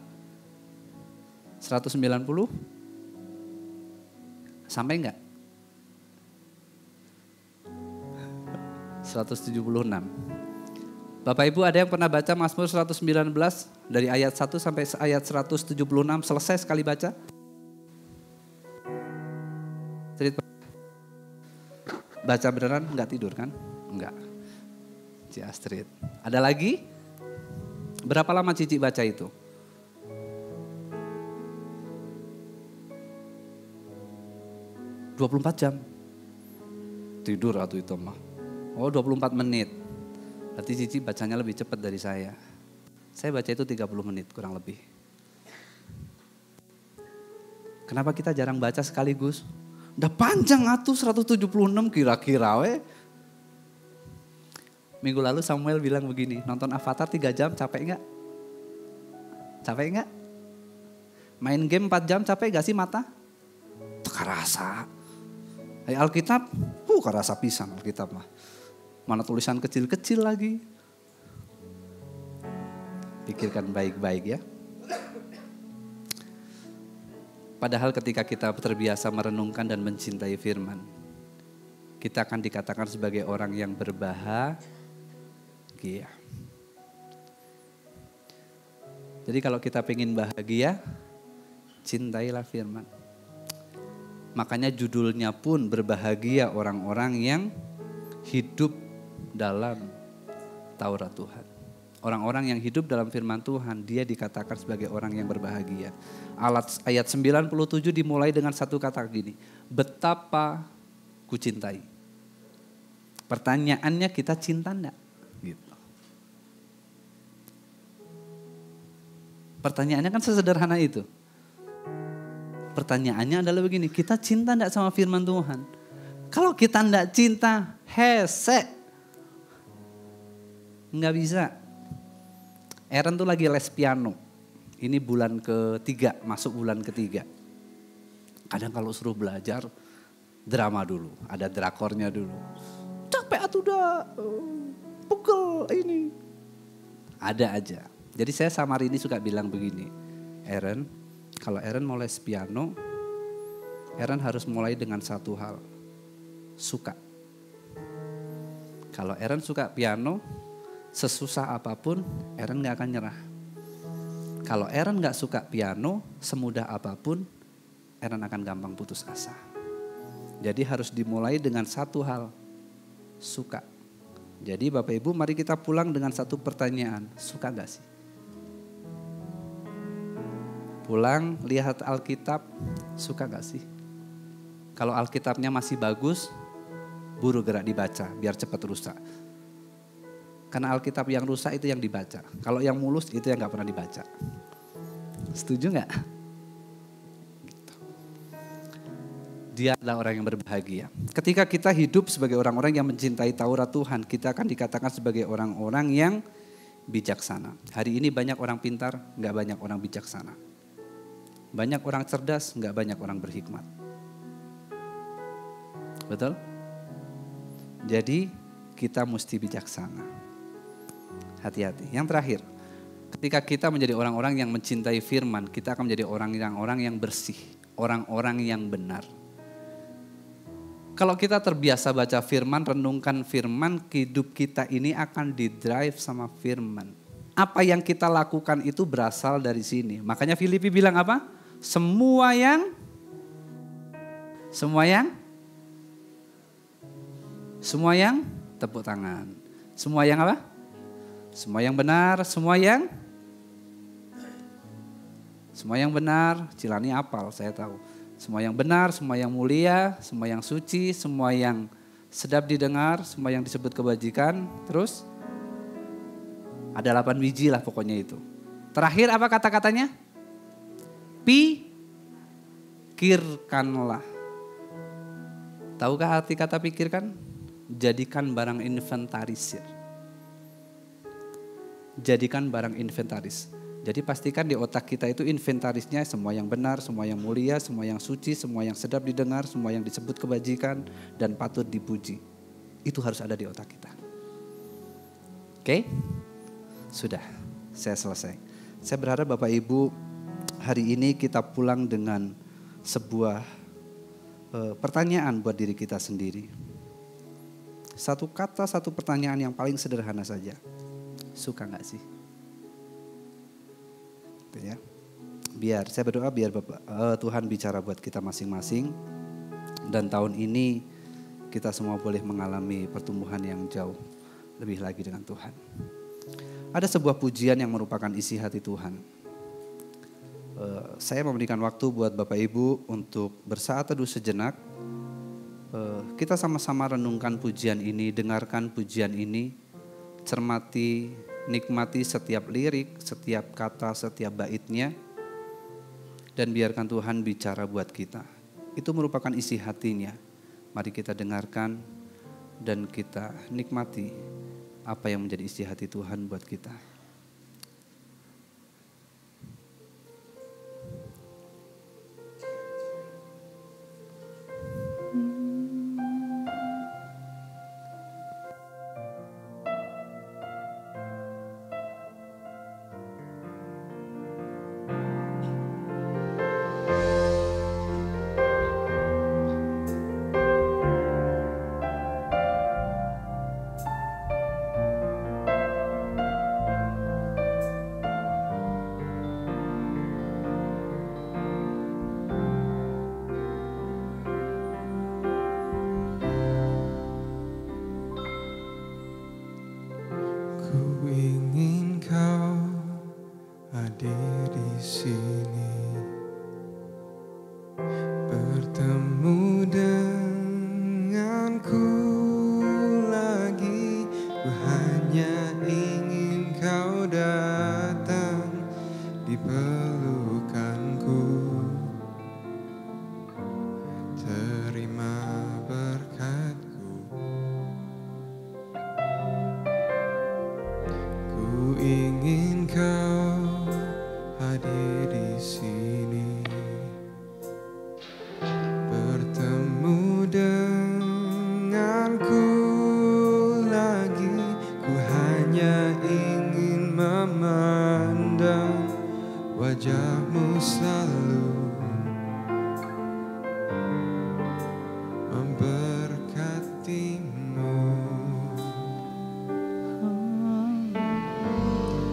190? Sampai enggak? 176. Bapak Ibu ada yang pernah baca Mazmur 119 dari ayat 1 sampai ayat 176 selesai sekali baca? Cerita. Baca beneran enggak tidur kan? Enggak. Ci Astrid. Ada lagi? Berapa lama Cici baca itu? ...24 jam. Tidur atau itu mah. Oh 24 menit. Berarti Cici bacanya lebih cepat dari saya. Saya baca itu 30 menit kurang lebih. Kenapa kita jarang baca sekaligus? Udah panjang atuh 176 kira-kira we. Minggu lalu Samuel bilang begini, nonton Avatar 3 jam capek enggak? Capek enggak? Main game 4 jam capek gak sih mata? Kerasa. Alkitab, kerasa pisan Alkitab mah. Mana tulisan kecil-kecil lagi. Pikirkan baik-baik ya. Padahal ketika kita terbiasa merenungkan dan mencintai firman, kita akan dikatakan sebagai orang yang berbahagia. Jadi kalau kita pengen bahagia, cintailah firman. Makanya judulnya pun berbahagia orang-orang yang hidup dalam Taurat Tuhan. Orang-orang yang hidup dalam firman Tuhan, dia dikatakan sebagai orang yang berbahagia. Ayat 97 dimulai dengan satu kata gini, betapa ku cintai. Pertanyaannya, kita cinta enggak? Gitu. Pertanyaannya kan sesederhana itu. Pertanyaannya adalah begini, kita cinta enggak sama firman Tuhan? Kalau kita enggak cinta, hese. Enggak bisa. Aaron tuh lagi les piano. Ini bulan ketiga, masuk bulan ketiga. Kadang kalau suruh belajar, drama dulu. Ada drakornya dulu. Capek atuh dah, pukul ini. Ada aja. Jadi saya sama Rini suka bilang begini. Aaron, kalau Aaron mau les piano, Aaron harus mulai dengan satu hal. Suka. Kalau Aaron suka piano, sesusah apapun Aaron gak akan nyerah. Kalau Aaron gak suka piano, semudah apapun, Aaron akan gampang putus asa. Jadi harus dimulai dengan satu hal, suka. Jadi Bapak Ibu mari kita pulang dengan satu pertanyaan, suka gak sih? Pulang lihat Alkitab, suka gak sih? Kalau Alkitabnya masih bagus, buru gerak dibaca biar cepat rusak. Karena Alkitab yang rusak itu yang dibaca. Kalau yang mulus itu yang gak pernah dibaca. Setuju gak? Gitu. Dia adalah orang yang berbahagia. Ketika kita hidup sebagai orang-orang yang mencintai Taurat Tuhan, kita akan dikatakan sebagai orang-orang yang bijaksana. Hari ini banyak orang pintar, gak banyak orang bijaksana. Banyak orang cerdas, gak banyak orang berhikmat. Betul? Jadi kita mesti bijaksana. Hati-hati. Yang terakhir, ketika kita menjadi orang-orang yang mencintai firman, kita akan menjadi orang-orang yang bersih, orang-orang yang benar. Kalau kita terbiasa baca firman, renungkan firman, hidup kita ini akan didrive sama firman. Apa yang kita lakukan itu berasal dari sini. Makanya Filipi bilang apa? Semua yang tepuk tangan. Semua yang apa? Semua yang benar, semua yang benar. Cilani apal, saya tahu. Semua yang benar, semua yang mulia, semua yang suci, semua yang sedap didengar, semua yang disebut kebajikan. Terus ada 8 biji lah pokoknya itu. Terakhir apa kata-katanya? Pikirkanlah. Tahukah arti kata pikirkan? Jadikan barang inventarisir. Jadikan barang inventaris. Jadi pastikan di otak kita itu inventarisnya semua yang benar, semua yang mulia, semua yang suci, semua yang sedap didengar, semua yang disebut kebajikan dan patut dipuji. Itu harus ada di otak kita. Oke? Sudah, saya selesai. Saya berharap Bapak Ibu hari ini kita pulang dengan sebuah pertanyaan buat diri kita sendiri. Satu kata, satu pertanyaan yang paling sederhana saja. Suka gak sih? Gitu ya. Biar saya berdoa biar Tuhan bicara buat kita masing-masing. Dan tahun ini kita semua boleh mengalami pertumbuhan yang jauh lebih lagi dengan Tuhan. Ada sebuah pujian yang merupakan isi hati Tuhan. Saya memberikan waktu buat Bapak Ibu untuk bersaat teduh sejenak. Kita sama-sama renungkan pujian ini, dengarkan pujian ini, cermati, nikmati setiap lirik, setiap kata, setiap baitnya, dan biarkan Tuhan bicara buat kita. Itu merupakan isi hatinya. Mari kita dengarkan dan kita nikmati apa yang menjadi isi hati Tuhan buat kita.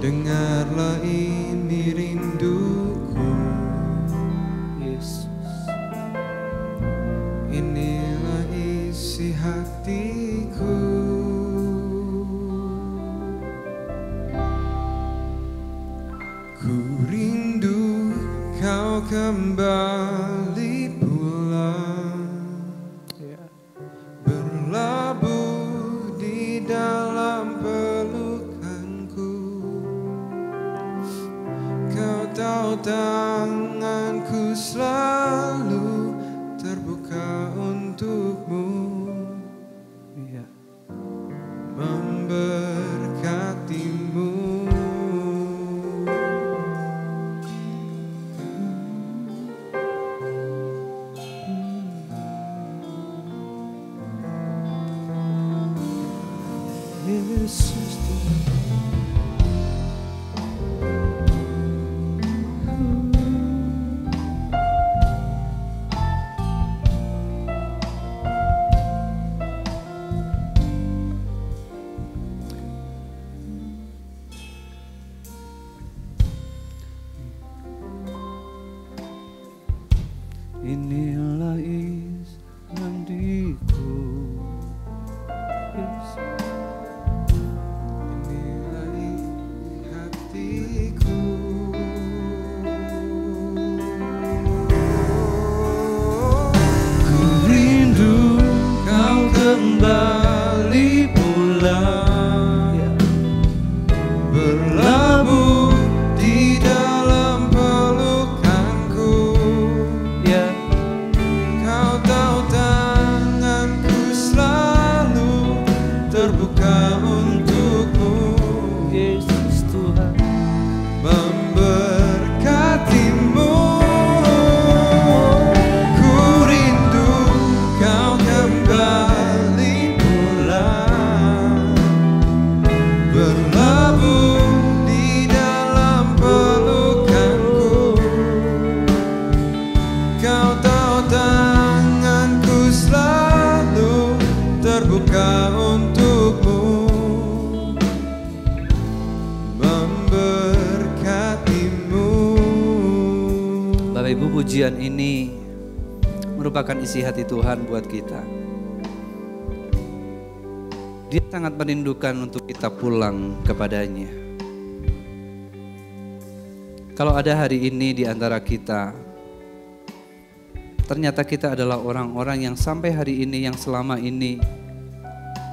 Dengar biarlah ini rinduku.
Yesus.
Inilah isi hatiku. Ku rindu kau kembali pulang, berlabuh di dalam pelukanku. Kau tahu tanganku selalu terbuka untukmu, memberkatimu.
Yesus inilah isi hatiku.
Inilah isi hatiku.
Ku rindu kau kembali pulang,
Berlabuh di dalam pelukanku.
ya
Kau tahu tanganku selalu terbuka untukmu,
Yesus Tuhan.
memberkatimu. Ku rindu kau kembali pulang, berlabuh di dalam pelukanku. Kau tahu tanganku selalu terbuka untukmu, memberkatimu.
Bapak Ibu, pujian ini merupakan isi hati Tuhan buat kita. Dia sangat merindukan untuk kita pulang kepadanya. Kalau ada hari ini di antara kita, ternyata kita adalah orang-orang yang sampai hari ini, yang selama ini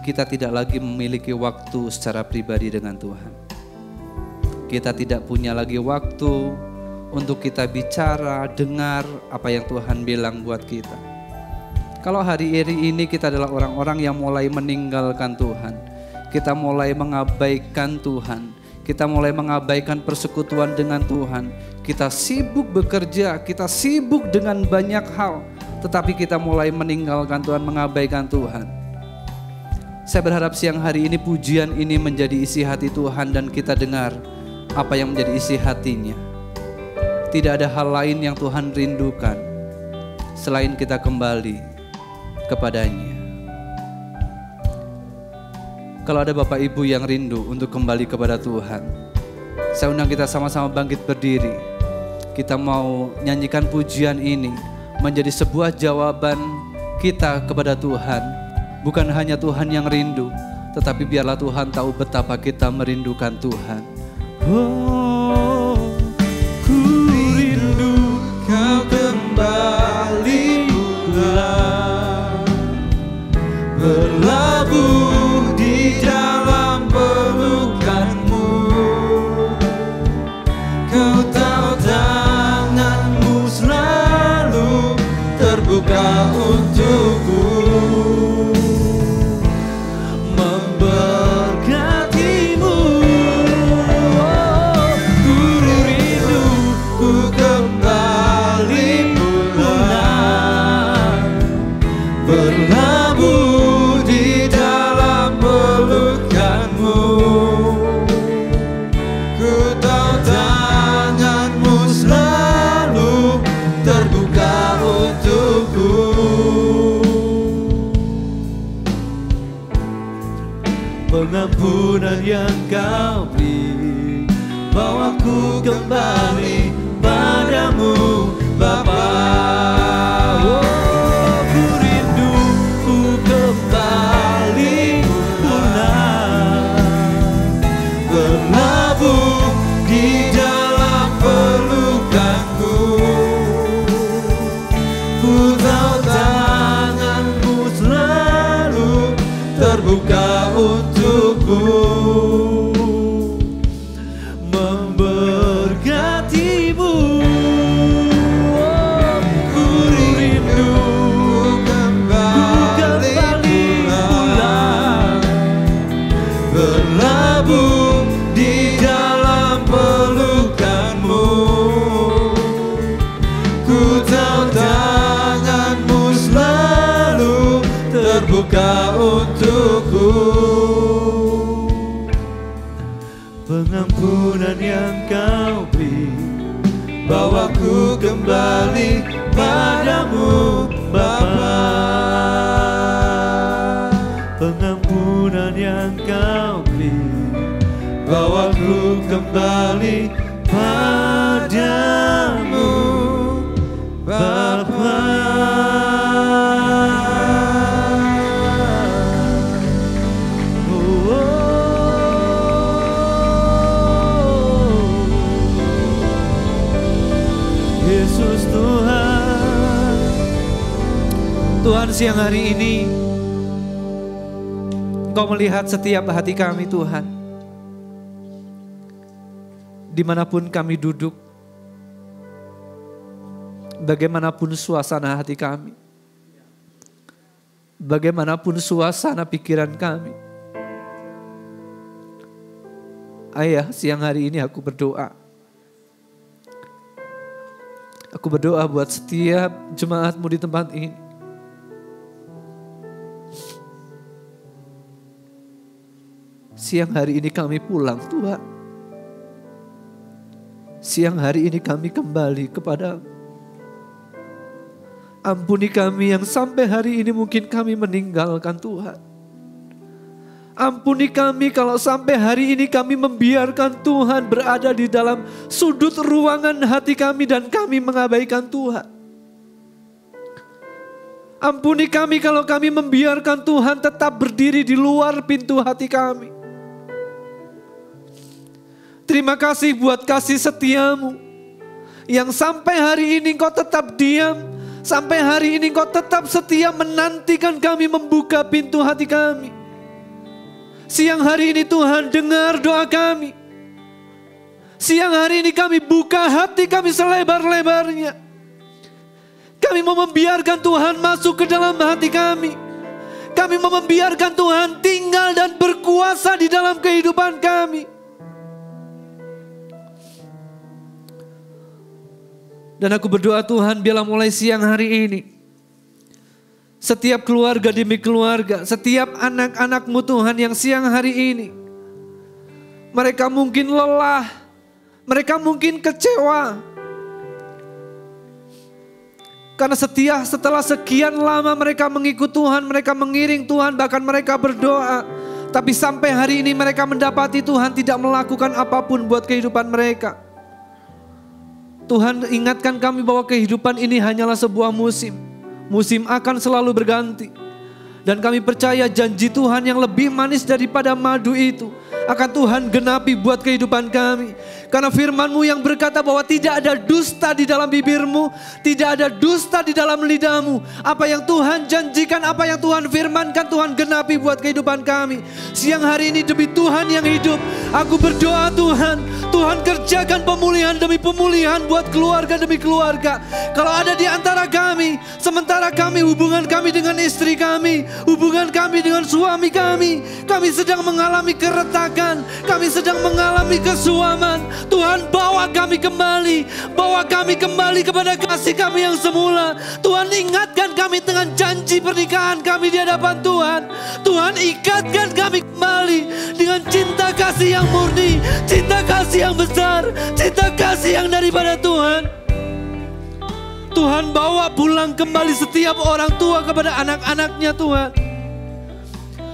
kita tidak lagi memiliki waktu secara pribadi dengan Tuhan. Kita tidak punya lagi waktu untuk kita bicara, dengar apa yang Tuhan bilang buat kita. Kalau hari ini kita adalah orang-orang yang mulai meninggalkan Tuhan, kita mulai mengabaikan Tuhan, kita mulai mengabaikan persekutuan dengan Tuhan, kita sibuk bekerja, kita sibuk dengan banyak hal, tetapi kita mulai meninggalkan Tuhan, mengabaikan Tuhan. Saya berharap siang hari ini pujian ini menjadi isi hati Tuhan dan kita dengar apa yang menjadi isi hatinya. Tidak ada hal lain yang Tuhan rindukan selain kita kembali kepadanya. Kalau ada Bapak Ibu yang rindu untuk kembali kepada Tuhan, saya undang kita sama-sama bangkit berdiri. Kita mau nyanyikan pujian ini menjadi sebuah jawaban kita kepada Tuhan. Bukan hanya Tuhan yang rindu, tetapi biarlah Tuhan tahu betapa kita merindukan Tuhan. Oh, ku rindu
Kau kembali pulang, berlabuh di dalam pelukanmu. Kau tahu tanganmu selalu terbuka untukku, memberkatimu. Ku rindu ku kembali pulang, berlabuh di dalam pelukanmu. Ku tahu tanganmu selalu terbuka untukku, pengampunan yang kau beri, bawa ku kembali padamu Bapa. Oh, ku rindu ku kembali pulang, berlabuh di dalam pelukanmu. Ku tahu tanganmu selalu terbuka untukku, memberkatimu. Oh, ku rindu kembali pulang, berlabuh di dalam pelukanmu. Ku tahu tanganmu selalu terbuka untukku. Pengampunan yang kau beri, bawaku kembali padamu Bapa. Pengampunan yang kau beri, bawaku kembali padamu Bapa. Yesus Tuhan.
Tuhan, siang hari ini Engkau melihat setiap hati kami Tuhan. Dimanapun kami duduk, bagaimanapun suasana hati kami, bagaimanapun suasana pikiran kami. Ayah, siang hari ini aku berdoa. Aku berdoa buat setiap jemaat-Mu di tempat ini. Siang hari ini kami pulang Tuhan. Siang hari ini kami kembali kepada-Mu. Ampuni kami yang sampai hari ini mungkin kami meninggalkan Tuhan. Ampuni kami kalau sampai hari ini kami membiarkan Tuhan berada di dalam sudut ruangan hati kami dan kami mengabaikan Tuhan. Ampuni kami kalau kami membiarkan Tuhan tetap berdiri di luar pintu hati kami. Terima kasih buat kasih setia-Mu yang sampai hari ini Engkau tetap diam. Sampai hari ini Engkau tetap setia menantikan kami membuka pintu hati kami. Siang hari ini Tuhan, dengar doa kami. Siang hari ini kami buka hati kami selebar-lebarnya. Kami mau membiarkan Tuhan masuk ke dalam hati kami. Kami mau membiarkan Tuhan tinggal dan berkuasa di dalam kehidupan kami. Dan aku berdoa Tuhan, biarlah mulai siang hari ini, setiap keluarga demi keluarga, setiap anak-anak-Mu Tuhan yang siang hari ini, mereka mungkin lelah, mereka mungkin kecewa. Karena setelah sekian lama mereka mengikut Tuhan, mereka mengiring Tuhan, bahkan mereka berdoa. Tapi sampai hari ini mereka mendapati Tuhan tidak melakukan apapun buat kehidupan mereka. Tuhan ingatkan kami bahwa kehidupan ini hanyalah sebuah musim. Musim akan selalu berganti. Dan kami percaya janji Tuhan yang lebih manis daripada madu itu akan Tuhan genapi buat kehidupan kami. Karena firman-Mu yang berkata bahwa tidak ada dusta di dalam bibir-Mu, tidak ada dusta di dalam lidah-Mu. Apa yang Tuhan janjikan, apa yang Tuhan firmankan, Tuhan genapi buat kehidupan kami. Siang hari ini demi Tuhan yang hidup, aku berdoa Tuhan, Tuhan kerjakan pemulihan demi pemulihan buat keluarga demi keluarga. Kalau ada di antara kami, sementara kami hubungan kami dengan istri kami, hubungan kami dengan suami kami sedang mengalami keretakan, kami sedang mengalami kesuaman. Tuhan bawa kami kembali kepada kasih kami yang semula. Tuhan ingatkan kami dengan janji pernikahan kami di hadapan Tuhan. Tuhan ikatkan kami kembali dengan cinta kasih yang murni, cinta kasih yang besar, cinta kasih yang daripada Tuhan. Tuhan bawa pulang kembali setiap orang tua kepada anak-anaknya Tuhan.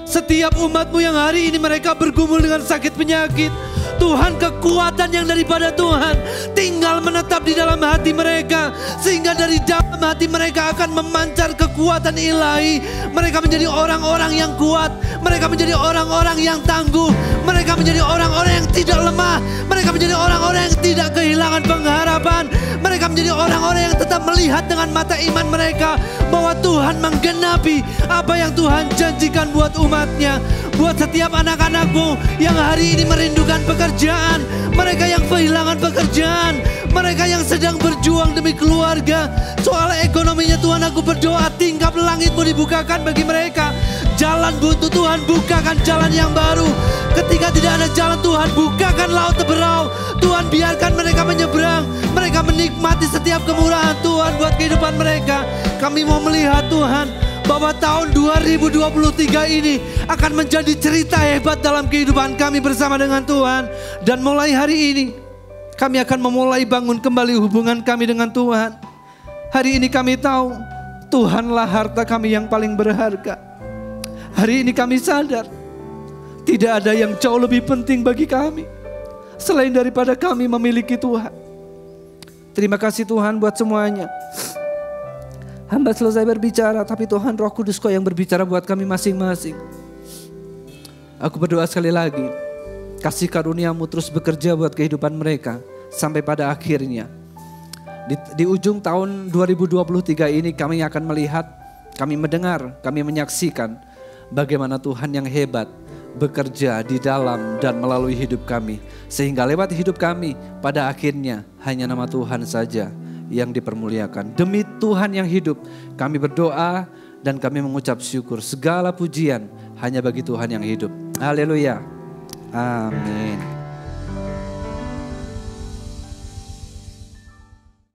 Setiap umat-Mu yang hari ini mereka bergumul dengan sakit penyakit, Tuhan, kekuatan yang daripada Tuhan tinggal menetap di dalam hati mereka, sehingga dari dalam hati mereka akan memancar kekuatan ilahi. Mereka menjadi orang-orang yang kuat, mereka menjadi orang-orang yang tangguh, mereka menjadi orang-orang yang tidak lemah, mereka menjadi orang-orang yang tidak kehilangan pengharapan, mereka menjadi orang-orang yang tetap melihat dengan mata iman mereka bahwa Tuhan menggenapi apa yang Tuhan janjikan buat umatnya. Buat setiap anak-anakmu yang hari ini merindukan pekerjaan, mereka yang kehilangan pekerjaan, mereka yang sedang berjuang demi keluarga, soal ekonominya Tuhan, aku berdoa tingkap langitmu dibukakan bagi mereka. Jalan buntu Tuhan, bukakan jalan yang baru. Ketika tidak ada jalan Tuhan, bukakan laut teberau. Tuhan, biarkan mereka menyeberang, mereka menikmati setiap kemurahan Tuhan buat kehidupan mereka. Kami mau melihat Tuhan, bahwa tahun 2023 ini akan menjadi cerita hebat dalam kehidupan kami bersama dengan Tuhan. Dan mulai hari ini kami akan memulai bangun kembali hubungan kami dengan Tuhan. Hari ini kami tahu Tuhanlah harta kami yang paling berharga. Hari ini kami sadar tidak ada yang jauh lebih penting bagi kami selain daripada kami memiliki Tuhan. Terima kasih Tuhan buat semuanya. Hamba selesai berbicara, tapi Tuhan Roh Kudus kok yang berbicara buat kami masing-masing. Aku berdoa sekali lagi, kasih karunia-Mu terus bekerja buat kehidupan mereka sampai pada akhirnya. Di ujung tahun 2023 ini kami akan melihat, kami mendengar, kami menyaksikan bagaimana Tuhan yang hebat bekerja di dalam dan melalui hidup kami. Sehingga lewat hidup kami pada akhirnya hanya nama Tuhan saja yang dipermuliakan. Demi Tuhan yang hidup, kami berdoa dan kami mengucap syukur. Segala pujian hanya bagi Tuhan yang hidup. Haleluya. Amin.